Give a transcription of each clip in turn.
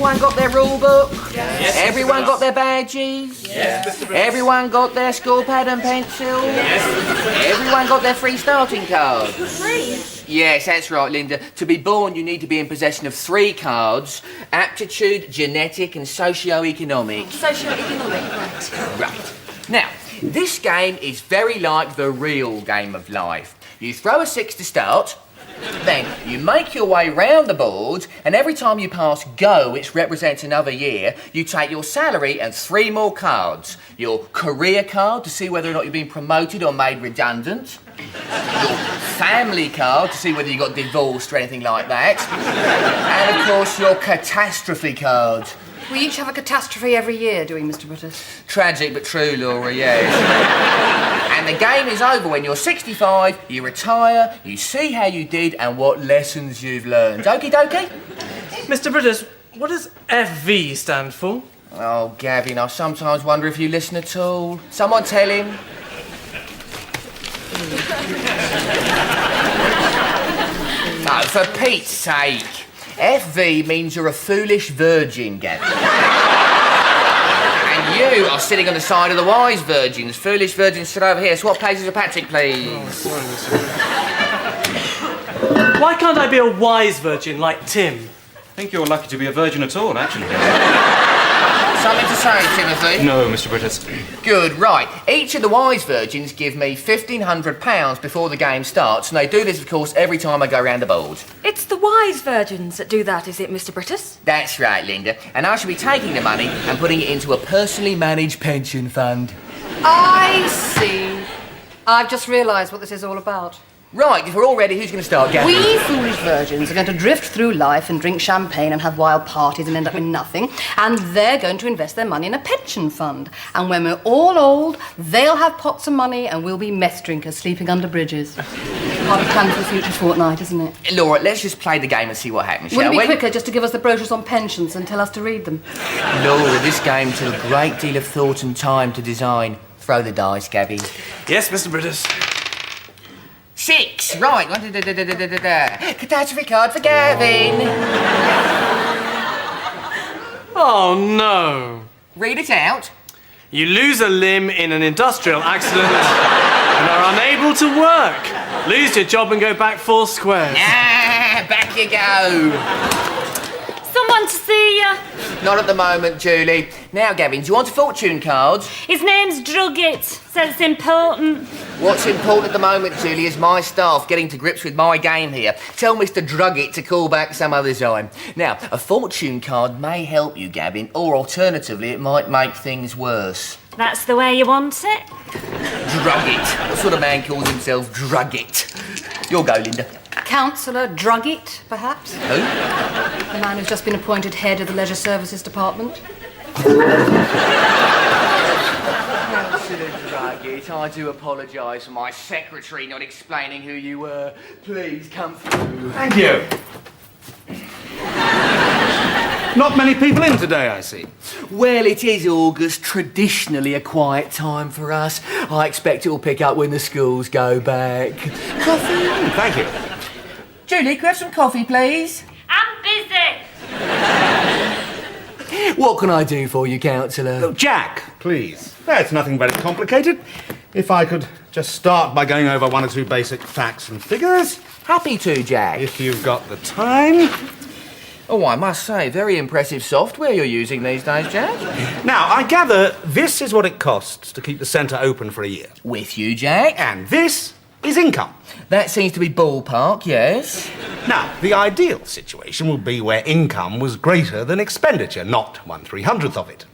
everyone got their rule book? Yes. Everyone got their badges? Yes. Everyone got their school pad and pencil? Yes. Everyone got their free starting cards? Free? Yes, that's right, Linda. To be born, you need to be in possession of 3 cards: aptitude, genetic and socio-economic. Socio-economic, right. Right. Now, this game is very like the real game of life. You throw a 6 to start, then you make your way round the board, and every time you pass go, which represents another year, you take your salary and 3 more cards. Your career card to see whether or not you've been promoted or made redundant. Your family card to see whether you got divorced or anything like that. And of course your catastrophe card. We each have a catastrophe every year, do we, Mr. Brittas? Tragic but true, Laura, yes. And the game is over when you're 65, you retire, you see how you did and what lessons you've learned. Okie dokie? Mr. Brittas, what does FV stand for? Oh, Gavin, I sometimes wonder if you listen at all. Someone tell him. No, for Pete's sake. FV means you're a foolish virgin, Gavin. And you are sitting on the side of the wise virgins. Foolish virgins sit over here. Swap places with Patrick, please. Oh, sorry, Mr. Brittas. Why can't I be a wise virgin like Tim? I think you're lucky to be a virgin at all, actually. Something to say, Timothy? No, Mr. Brittas. Good, right. Each of the wise virgins give me £1,500 before the game starts, and they do this, of course, every time I go round the board. It's the wise virgins that do that, is it, Mr. Brittas? That's right, Linda. And I shall be taking the money and putting it into a personally managed pension fund. I see. I've just realised what this is all about. Right, if we're all ready, who's going to start, Gavin? We foolish virgins are going to drift through life and drink champagne and have wild parties and end up with nothing. And they're going to invest their money in a pension fund. And when we're all old, they'll have pots of money and we'll be mess drinkers sleeping under bridges. Part of plan for the future fortnight, isn't it? Laura, let's just play the game and see what happens, Wouldn't shall it we? be quicker just to give us the brochures on pensions and tell us to read them? Laura, this game took a great deal of thought and time to design. Throw the dice, Gabby. Yes, Mr. Brittas. 6, right. Catastrophe card for Gavin. Oh, no. Read it out. You lose a limb in an industrial accident and are unable to work. Lose your job and go back 4 squares. Back you go. Someone to see you. Not at the moment, Julie. Now, Gavin, do you want a fortune card? His name's Druggett. Says it's important. What's important at the moment, Julie, is my staff getting to grips with my game here. Tell Mr. Druggett to call back some other time. Now, a fortune card may help you, Gavin, or alternatively, it might make things worse. That's the way you want it. Druggett. What sort of man calls himself Druggett? You'll go, Linda. Councillor Druggett, perhaps? Who? The man who's just been appointed head of the Leisure Services Department. Councillor Druggett, I do apologise for my secretary not explaining who you were. Please come through. Thank you. Not many people in today, I see. Well, it is August, traditionally a quiet time for us. I expect it will pick up when the schools go back. Coffee? Thank you. Julie, could I have some coffee, please? I'm busy. What can I do for you, Councillor? Oh, Jack, please. That's nothing very complicated. If I could just start by going over 1 or 2 basic facts and figures. Happy to, Jack. If you've got the time. Oh, I must say, very impressive software you're using these days, Jack. Now, I gather this is what it costs to keep the centre open for a year. With you, Jack. And this is income. That seems to be ballpark, yes. Now, the ideal situation would be where income was greater than expenditure, not 1/300th of it.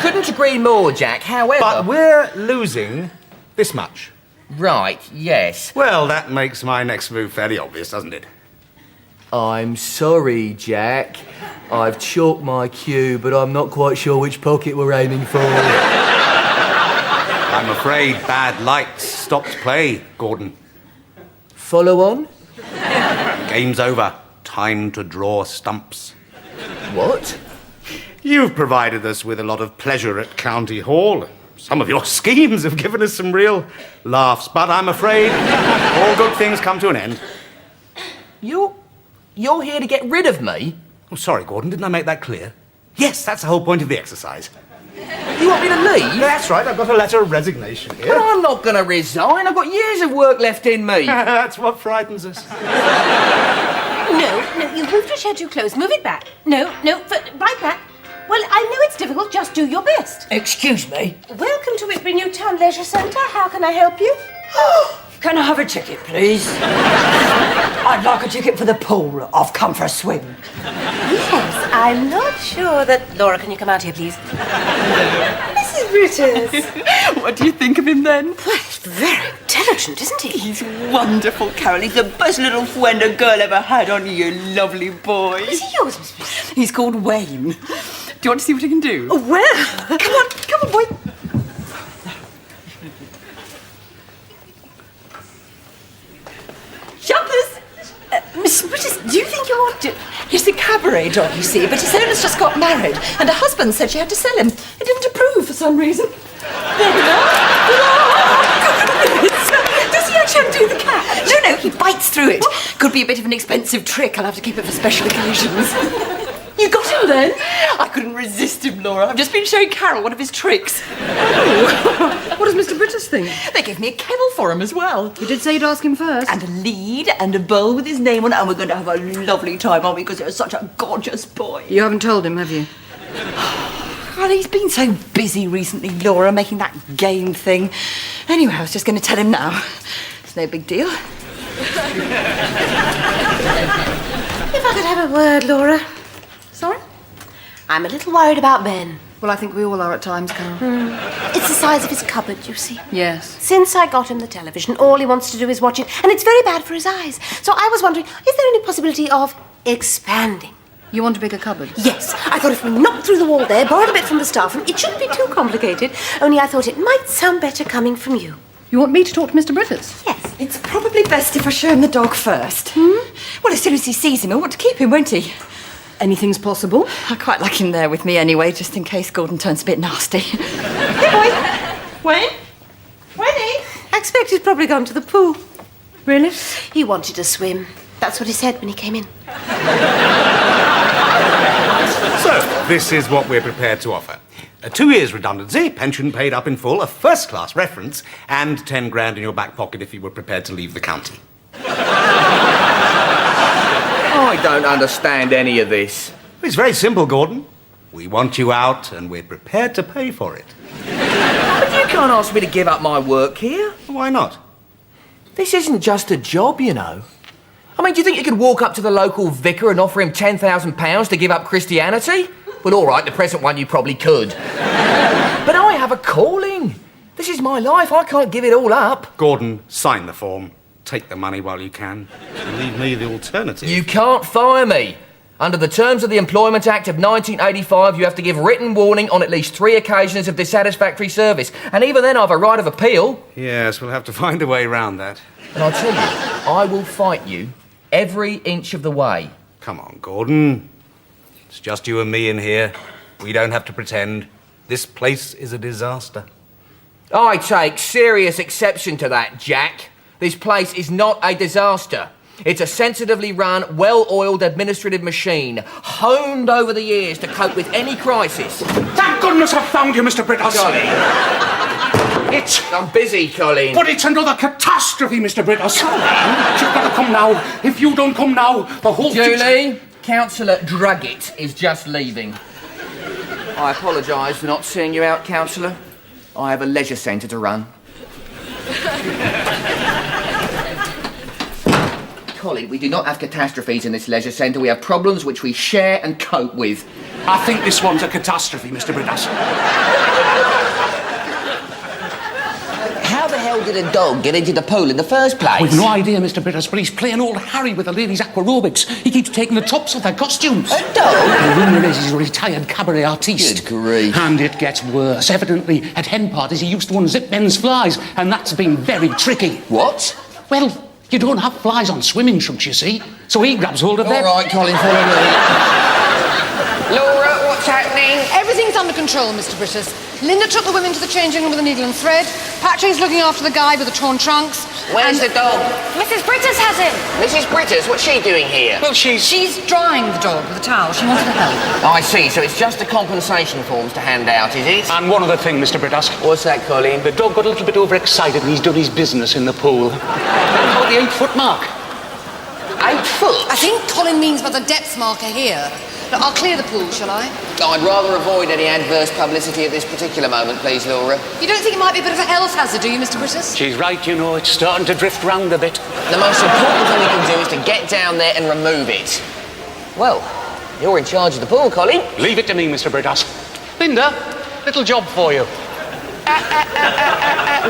Couldn't agree more, Jack. However... But we're losing this much. Right, yes. Well, that makes my next move fairly obvious, doesn't it? I'm sorry, Jack. I've chalked my cue, but I'm not quite sure which pocket we're aiming for. I'm afraid bad lights stopped play, Gordon. Follow on? Game's over. Time to draw stumps. What? You've provided us with a lot of pleasure at County Hall. Some of your schemes have given us some real laughs, but I'm afraid all good things come to an end. You're here to get rid of me? Oh, sorry, Gordon, didn't I make that clear? Yes, that's the whole point of the exercise. You want me to leave? That's right, I've got a letter of resignation here. But I'm not going to resign. I've got years of work left in me. That's what frightens us. No, you've moved your chair too close. Move it back. No, right back. Well, I know it's difficult. Just do your best. Excuse me. Welcome to Whitby New Town Leisure Centre. How can I help you? Can I have a ticket, please? I'd like a ticket for the pool. I've come for a swim. Yes, I'm not sure that... Laura, can you come out here, please? Mrs. Brittas. What do you think of him then? Well, he's very intelligent, isn't he? He's wonderful, Carol. He's the best little friend a girl ever had, aren't you, you lovely boy? Is he yours, Miss Brittas? He's called Wayne. Do you want to see what he can do? Oh, well. Come on, boy. Jumpers! Miss Brittas, do you think you ought to... He's a cabaret dog, you see, but his owner's just got married, and her husband said she had to sell him. He didn't approve for some reason. There we are. Does he actually undo the cat? No, he bites through it. Could be a bit of an expensive trick. I'll have to keep it for special occasions. You got him then? I couldn't resist him, Laura. I've just been showing Carol one of his tricks. Oh. What does Mr. Brittas think? They gave me a kennel for him as well. You did say you'd ask him first. And a lead and a bowl with his name on it, and we're going to have a lovely time, aren't we? Because you're such a gorgeous boy. You haven't told him, have you? Well, he's been so busy recently, Laura, making that game thing. Anyway, I was just going to tell him now. It's no big deal. If I could have a word, Laura. Sorry? I'm a little worried about Ben. Well, I think we all are at times, Carol. It's the size of his cupboard, you see. Yes. Since I got him the television, all he wants to do is watch it, and it's very bad for his eyes. So I was wondering, is there any possibility of expanding? You want a bigger cupboard? Yes, I thought if we knocked through the wall there, borrowed a bit from the staff room, it shouldn't be too complicated, only I thought it might sound better coming from you. You want me to talk to Mr. Brittas? Yes. It's probably best if I show him the dog first. Well, as soon as he sees him, he'll want to keep him, won't he? Anything's possible. I quite like him there with me anyway, just in case Gordon turns a bit nasty. Hey, boy. Wayne? Wayne? I expect he's probably gone to the pool. Really? He wanted to swim. That's what he said when he came in. So, this is what we're prepared to offer. 2 years redundancy, pension paid up in full, a first-class reference, and 10 grand in your back pocket if you were prepared to leave the county. I don't understand any of this. It's very simple, Gordon. We want you out, and we're prepared to pay for it. But you can't ask me to give up my work here. Why not? This isn't just a job, you know. I mean, do you think you could walk up to the local vicar and offer him £10,000 to give up Christianity? Well, all right, the present one you probably could. But I have a calling. This is my life. I can't give it all up. Gordon, sign the form. Take the money while you can. And leave me the alternative. You can't fire me. Under the terms of the Employment Act of 1985, you have to give written warning on at least 3 occasions of dissatisfactory service. And even then, I've a right of appeal. Yes, we'll have to find a way around that. And I'll tell you, I will fight you every inch of the way. Come on, Gordon. It's just you and me in here. We don't have to pretend. This place is a disaster. I take serious exception to that, Jack. This place is not a disaster. It's a sensitively run, well-oiled administrative machine, honed over the years to cope with any crisis. Thank goodness I found you, Mr. Brittas. I'm busy, Colin. But it's another catastrophe, Mr. Brittas. You've got to come now. If you don't come now, the whole... Julie, Councillor Druggett is just leaving. I apologise for not seeing you out, Councillor. I have a leisure centre to run. Colin, we do not have catastrophes in this leisure centre. We have problems which we share and cope with. I think this one's a catastrophe, Mr. Brittas. How the hell did a dog get into the pool in the first place? We've no idea, Mr. Brittas, but he's playing old Harry with the ladies' aquarobics. He keeps taking the tops off their costumes. A dog? The rumour is he's a retired cabaret artiste. Good grief. And it gets worse. Evidently, at hen parties, he used to unzip men's flies, and that's been very tricky. What? Well, you don't have flies on swimming trunks, you see. So he grabs hold of them. All right, Colin, follow me. Laura, what's happening? Everything's under control, Mr. Brittas. Linda took the women to the changing room with a needle and thread. Patrick's looking after the guy with the torn trunks. Where's the dog? Mrs. Brittas has him. Mrs. Brittas, what's she doing here? Well, She's drying the dog with a towel. She wanted to help. Oh, I see, so it's just the compensation forms to hand out, is it? And one other thing, Mr. Brittas. What's that, Colin? The dog got a little bit overexcited and he's done his business in the pool. About the 8-foot mark. 8 foot? I think Colin means by the depth marker here. Look, I'll clear the pool, shall I? I'd rather avoid any adverse publicity at this particular moment, please, Laura. You don't think it might be a bit of a health hazard, do you, Mr. Brittas? She's right, you know, it's starting to drift round a bit. The most important thing we can do is to get down there and remove it. Well, you're in charge of the pool, Colin. Leave it to me, Mr. Brittas. Linda, little job for you.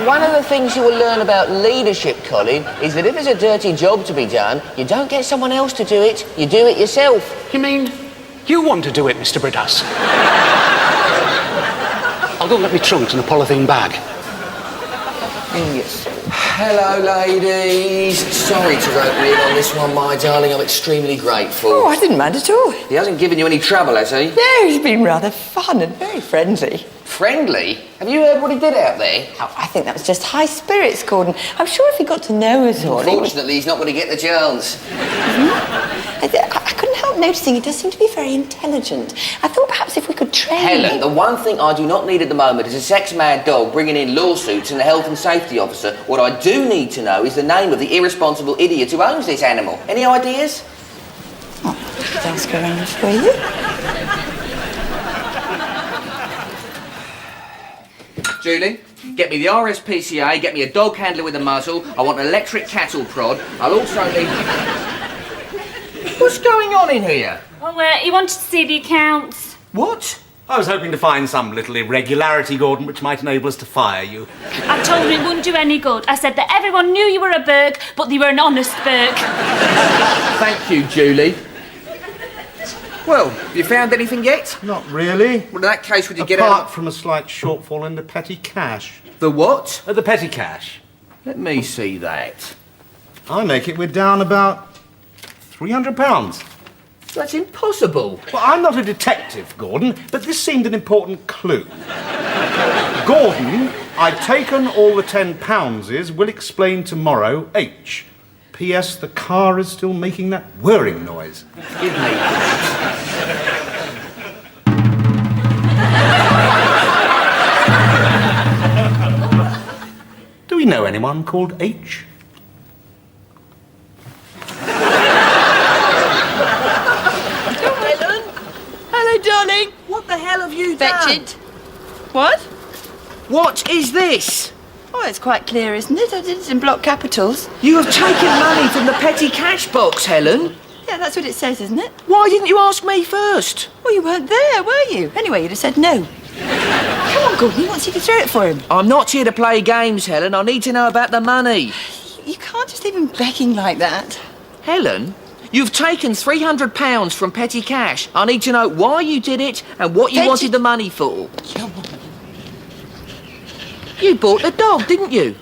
One of the things you will learn about leadership, Colin, is that if there's a dirty job to be done, you don't get someone else to do it, you do it yourself. You mean you want to do it, Mr. Brittas? I'll go and get my trunks in a polythene bag. Yes. Hello, ladies. Sorry to rope you in on this one, my darling. I'm extremely grateful. Oh, I didn't mind at all. He hasn't given you any trouble, has he? No, he's been rather fun and very friendly. Friendly? Have you heard what he did out there? Oh, I think that was just high spirits, Gordon. I'm sure if he got to know us all... Unfortunately, he's not going to get the chance. I couldn't help noticing he does seem to be very intelligent. I thought perhaps if we could train Helen, him... the one thing I do not need at the moment is a sex-mad dog bringing in lawsuits and a health and safety officer. What I do need to know is the name of the irresponsible idiot who owns this animal. Any ideas? Oh, I'll ask around for you. Julie, get me the RSPCA, get me a dog handler with a muzzle, I want an electric cattle prod, I'll also need... What's going on in here? Oh, he wanted to see the accounts. What? I was hoping to find some little irregularity, Gordon, which might enable us to fire you. I told him it wouldn't do any good. I said that everyone knew you were a Burke, but they were an honest Burke. Thank you, Julie. Well, have you found anything yet? Not really. Well, in that case, would you get out... Apart from a slight shortfall in the petty cash. The what? The petty cash. Let me see that. I make it we're down about £300. That's impossible. Well, I'm not a detective, Gordon, but this seemed an important clue. Gordon, I've taken all the £10 will explain tomorrow, H. P.S. The car is still making that whirring noise. Give me that. Do we know anyone called H? Helen? Hello, darling. What the hell have you done? Fetch it. What? What is this? Oh, it's quite clear, isn't it? I did it in block capitals. You have taken money from the petty cash box, Helen. Yeah, that's what it says, isn't it? Why didn't you ask me first? Well, you weren't there, were you? Anyway, you'd have said no. Come on, Gordon, he wants you to throw it for him. I'm not here to play games, Helen. I need to know about the money. You can't just leave him begging like that. Helen, you've taken £300 from petty cash. I need to know why you did it and what you wanted the money for. You bought the dog, didn't you?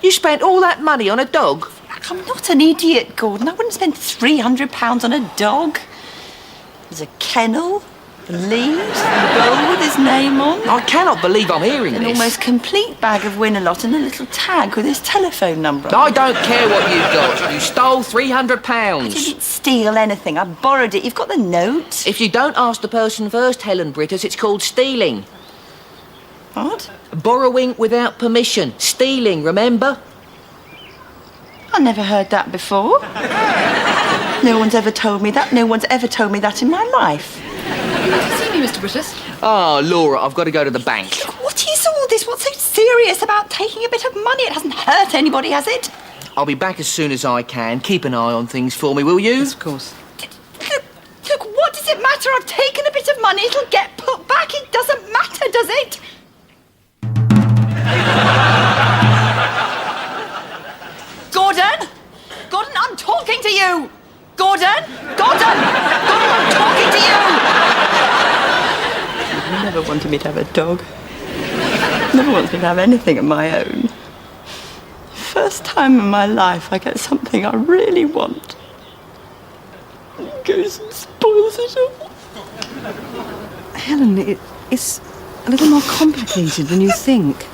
You spent all that money on a dog? I'm not an idiot, Gordon. I wouldn't spend £300 on a dog. There's a kennel, a lead, a bowl with his name on. I cannot believe I'm hearing An this. almost complete bag of Win-A-Lot and a little tag with his telephone number on. I don't care what you got. You stole £300. I didn't steal anything. I borrowed it. You've got the note. If you don't ask the person first, Helen Brittas, it's called stealing. What? Borrowing without permission. Stealing, remember? I never heard that before. No one's ever told me that. No one's ever told me that in my life. See me, Mr. Brittas. Oh, Laura, I've got to go to the bank. What is all this? What's so serious about taking a bit of money? It hasn't hurt anybody, has it? I'll be back as soon as I can. Keep an eye on things for me, will you? Yes, of course. Look, what does it matter? I've taken a bit of money. It'll get put back. It doesn't matter, does it? Gordon? Gordon, I'm talking to you! Gordon? Gordon, I'm talking to you! You never wanted me to have a dog. Never wants me to have anything of my own. First time in my life I get something I really want. It goes and spoils it all. Helen, it's a little more complicated than you think.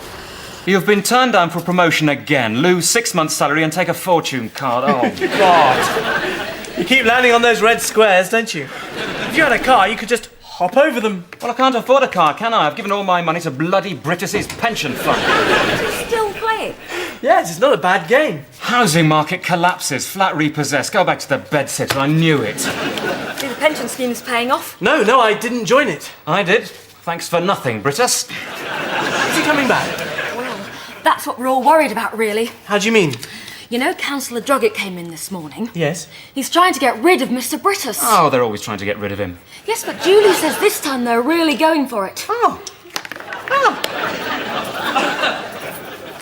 You've been turned down for promotion again. Lose 6 months' salary and take a fortune card. Oh, God. You keep landing on those red squares, don't you? If you had a car, you could just hop over them. Well, I can't afford a car, can I? I've given all my money to bloody Brittas' pension fund. Still playing? Yes, it's not a bad game. Housing market collapses, flat repossessed. Go back to the bedsitter, I knew it. See, the pension scheme's paying off. No, I didn't join it. I did. Thanks for nothing, Brittas. Is he coming back? Well, that's what we're all worried about, really. How do you mean? You know, Councillor Droggett came in this morning. Yes. He's trying to get rid of Mr. Brittas. Oh, they're always trying to get rid of him. Yes, but Julie says this time they're really going for it.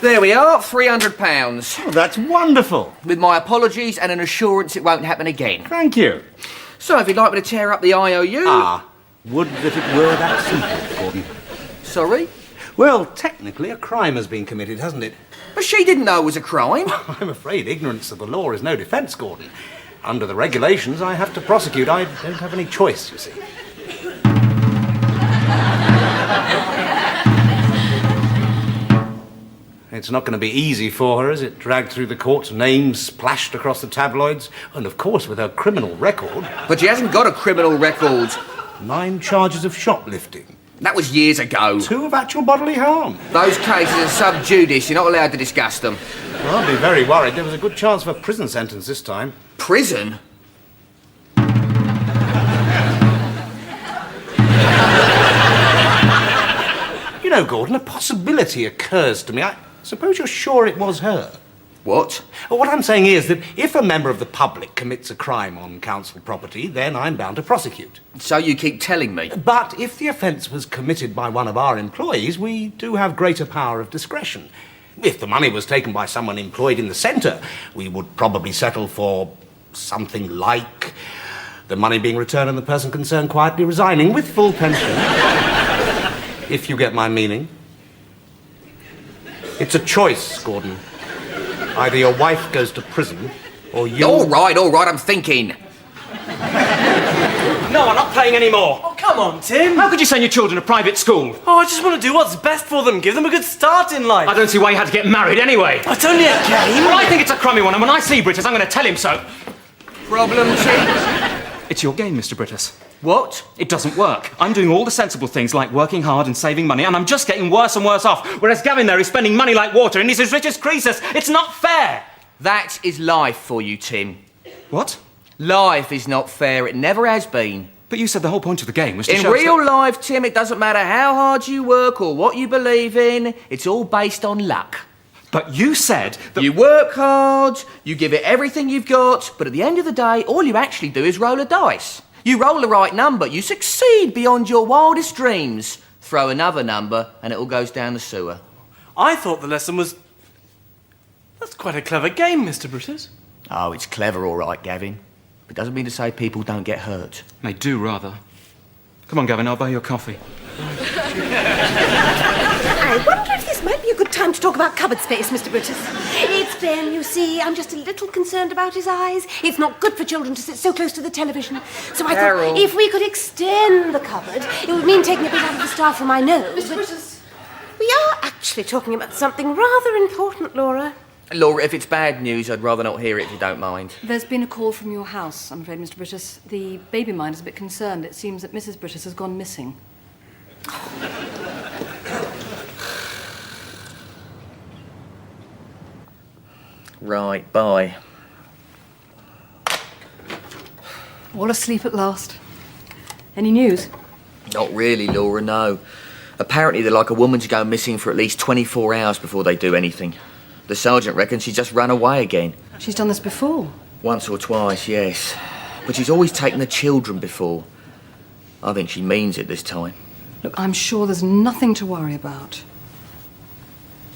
There we are, £300. Oh, that's wonderful. With my apologies and an assurance it won't happen again. Thank you. So, if you'd like me to tear up the IOU... Would that it were that simple, Gordon. Sorry? Well, technically a crime has been committed, hasn't it? But she didn't know it was a crime. I'm afraid ignorance of the law is no defence, Gordon. Under the regulations, I have to prosecute. I don't have any choice, you see. It's not going to be easy for her, is it? Dragged through the courts, names splashed across the tabloids, and of course with her criminal record. But she hasn't got a criminal record. 9 charges of shoplifting. That was years ago. 2 of actual bodily harm. Those cases are sub judice. You're not allowed to discuss them. Well, I'd be very worried. There was a good chance of a prison sentence this time. Prison? You know, Gordon, a possibility occurs to me. I suppose you're sure it was her. What? Well, what I'm saying is that if a member of the public commits a crime on council property, then I'm bound to prosecute. So you keep telling me. But if the offence was committed by one of our employees, we do have greater power of discretion. If the money was taken by someone employed in the centre, we would probably settle for something like the money being returned and the person concerned quietly resigning with full pension. If you get my meaning. It's a choice, Gordon. Either your wife goes to prison, or you... All right, I'm thinking. No, I'm not playing anymore. Oh, come on, Tim. How could you send your children to private school? Oh, I just want to do what's best for them. Give them a good start in life. I don't see why you had to get married anyway. It's only a game. Well, I think it's a crummy one, and when I see Brittas, I'm going to tell him so. Problem, Tim? It's your game, Mr. Brittas. What? It doesn't work. I'm doing all the sensible things like working hard and saving money, and I'm just getting worse and worse off, whereas Gavin there is spending money like water and he's as rich as Croesus. It's not fair. That is life for you, Tim. What? Life is not fair. It never has been. But you said the whole point of the game was to In show us real that... life, Tim, it doesn't matter how hard you work or what you believe in. It's all based on luck. But you said that... You work hard, you give it everything you've got, but at the end of the day, all you actually do is roll a dice. You roll the right number, you succeed beyond your wildest dreams. Throw another number, and it all goes down the sewer. I thought the lesson was... That's quite a clever game, Mr. Brittas. Oh, it's clever, all right, Gavin. But doesn't mean to say people don't get hurt. They do, rather. Come on, Gavin, I'll buy you a coffee. I wonder if this might be a good time to talk about cupboard space, Mr. Brittas. It's Ben, you see. I'm just a little concerned about his eyes. It's not good for children to sit so close to the television. So I thought if we could extend the cupboard, it would mean taking a bit out of the star for my nose. Mr. Brittas. We are actually talking about something rather important, Laura. Laura, if it's bad news, I'd rather not hear it if you don't mind. There's been a call from your house, I'm afraid, Mr. Brittas. The baby minder's a bit concerned. It seems that Mrs. Brittas has gone missing. Right, bye. All asleep at last. Any news? Not really, Laura, no. Apparently they're like a woman to go missing for at least 24 hours before they do anything. The sergeant reckons she's just run away again. She's done this before. Once or twice, yes. But she's always taken the children before. I think she means it this time. Look, I'm sure there's nothing to worry about.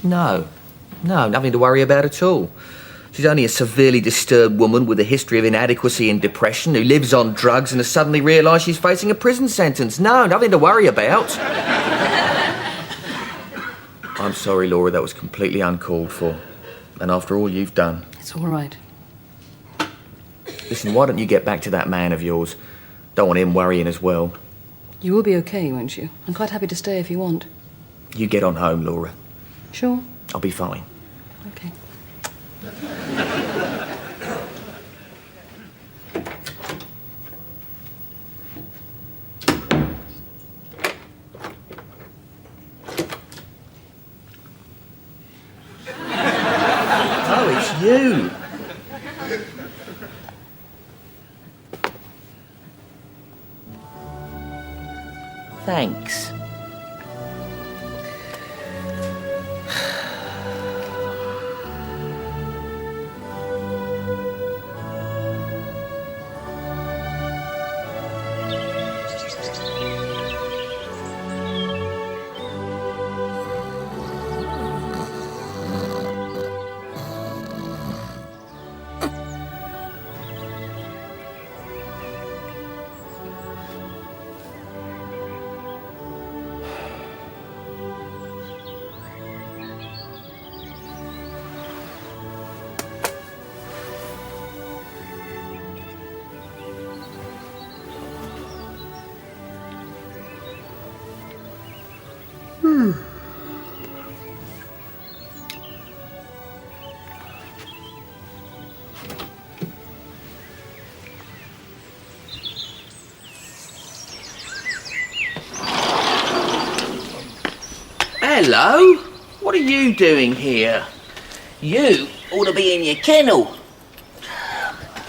No, nothing to worry about at all. She's only a severely disturbed woman with a history of inadequacy and depression who lives on drugs and has suddenly realised she's facing a prison sentence. No, nothing to worry about. I'm sorry, Laura, that was completely uncalled for. And after all you've done... It's all right. Listen, why don't you get back to that man of yours? Don't want him worrying as well. You will be okay, won't you? I'm quite happy to stay if you want. You get on home, Laura. Sure. I'll be fine. Okay. Oh, it's you. Thanks. Hello? What are you doing here? You ought to be in your kennel.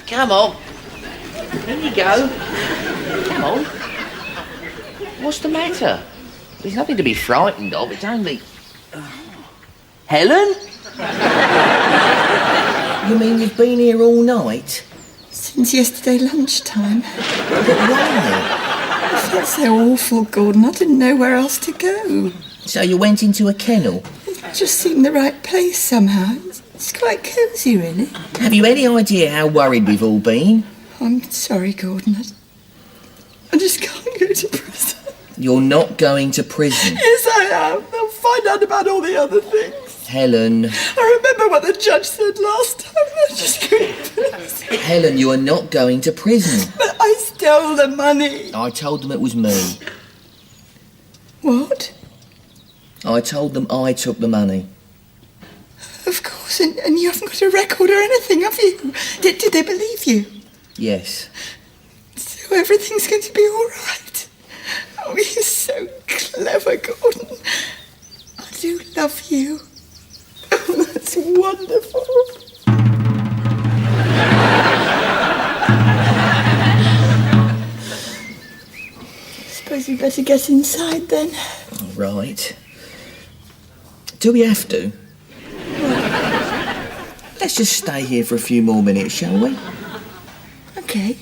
Come on. In you go. Come on. What's the matter? There's nothing to be frightened of. It's only... Helen? You mean you've been here all night? Since yesterday lunchtime. But why? I felt so awful, Gordon. I didn't know where else to go. So you went into a kennel? It just seemed the right place somehow. It's quite cosy, really. Have you any idea how worried we've all been? I'm sorry, Gordon. I just can't go to prison. You're not going to prison. Yes, I am. They'll find out about all the other things. Helen. I remember what the judge said last time. I just couldn't. Helen, you are not going to prison. But I stole the money. I told them it was me. What? I told them I took the money. Of course, and you haven't got a record or anything, have you? Did they believe you? Yes. So everything's going to be all right. Oh, you're so clever, Gordon. I do love you. Oh, that's wonderful. Suppose we better get inside then. All right. Do we have to? Let's just stay here for a few more minutes, shall we? Okay.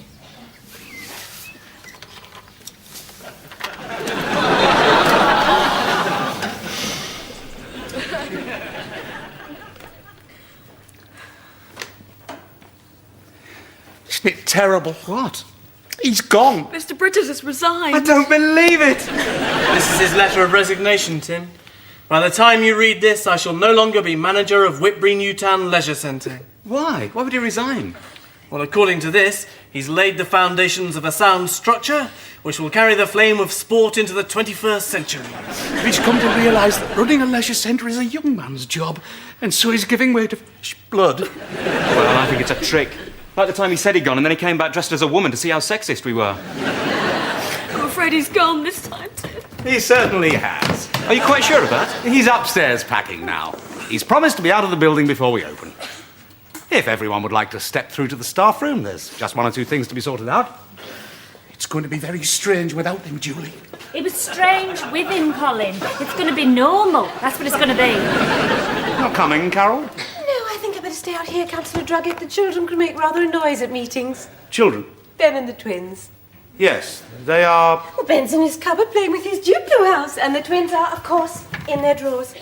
Isn't it terrible? What? He's gone. Mr. Brittas has resigned. I don't believe it. This is his letter of resignation, Tim. By the time you read this, I shall no longer be manager of Whitbury Newtown Leisure Centre. Why? Why would he resign? Well, according to this, he's laid the foundations of a sound structure which will carry the flame of sport into the 21st century. He's come to realise that running a leisure centre is a young man's job, and so he's giving way to blood. Well, I think it's a trick. Like the time he said he'd gone and then he came back dressed as a woman to see how sexist we were. I'm afraid he's gone this time, Tim. He certainly has. Are you quite sure of that? He's upstairs packing now. He's promised to be out of the building before we open. If everyone would like to step through to the staff room, there's just one or two things to be sorted out. It's going to be very strange without him, Julie. It was strange with him, Colin. It's going to be normal. That's what it's going to be. Not coming, Carol? No, I think I better stay out here, Councillor Druggett. The children can make rather a noise at meetings. Children? Ben and the twins. Yes, they are... Well, Ben's in his cupboard playing with his Duplo house, and the twins are, of course, in their drawers.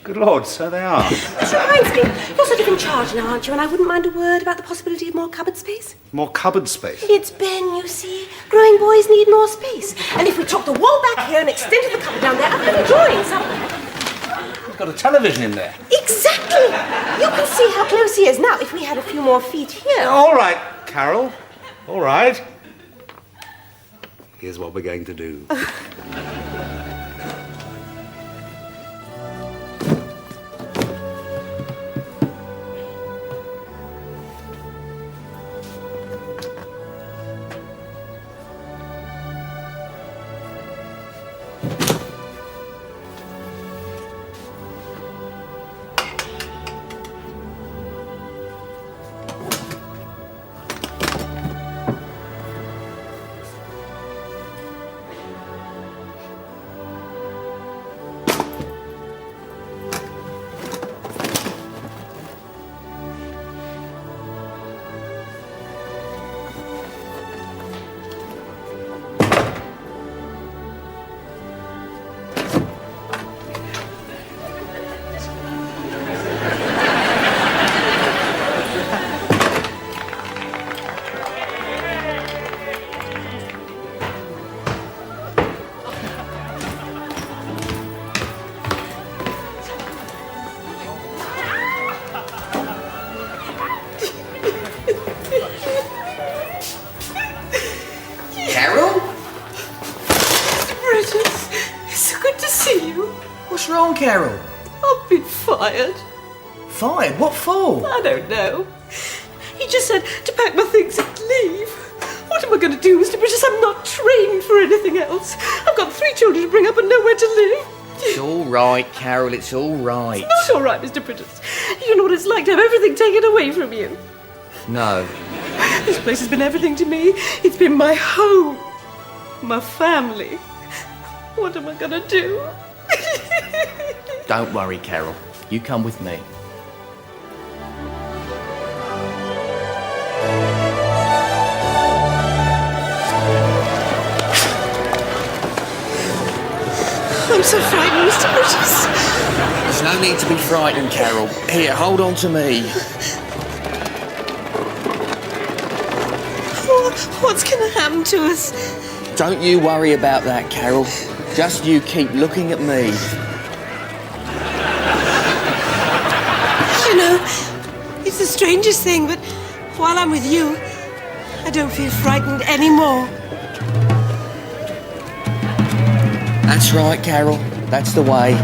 Good Lord, so they are. Which reminds me, you're sort of in charge now, aren't you? And I wouldn't mind a word about the possibility of more cupboard space. More cupboard space? It's Ben, you see. Growing boys need more space. And if we took the wall back here and extended the cupboard down there, I've got a drawing somewhere. We've got a television in there. Exactly. You can see how close he is now if we had a few more feet here. All right, Carol. All right. Here's what we're going to do. What's wrong, Carol? I've been fired. Fired? What for? I don't know. He just said to pack my things and leave. What am I going to do, Mr. Brittas? I'm not trained for anything else. I've got 3 children to bring up and nowhere to live. It's all right, Carol, it's all right. It's not all right, Mr. Brittas. You don't know what it's like to have everything taken away from you. No. This place has been everything to me. It's been my home, my family. What am I going to do? Don't worry, Carol. You come with me. I'm so frightened, Mr. Brittas. There's no need to be frightened, Carol. Here, hold on to me. What's going to happen to us? Don't you worry about that, Carol. Just you keep looking at me. You know, it's the strangest thing, but while I'm with you, I don't feel frightened anymore. That's right, Carol. That's the way.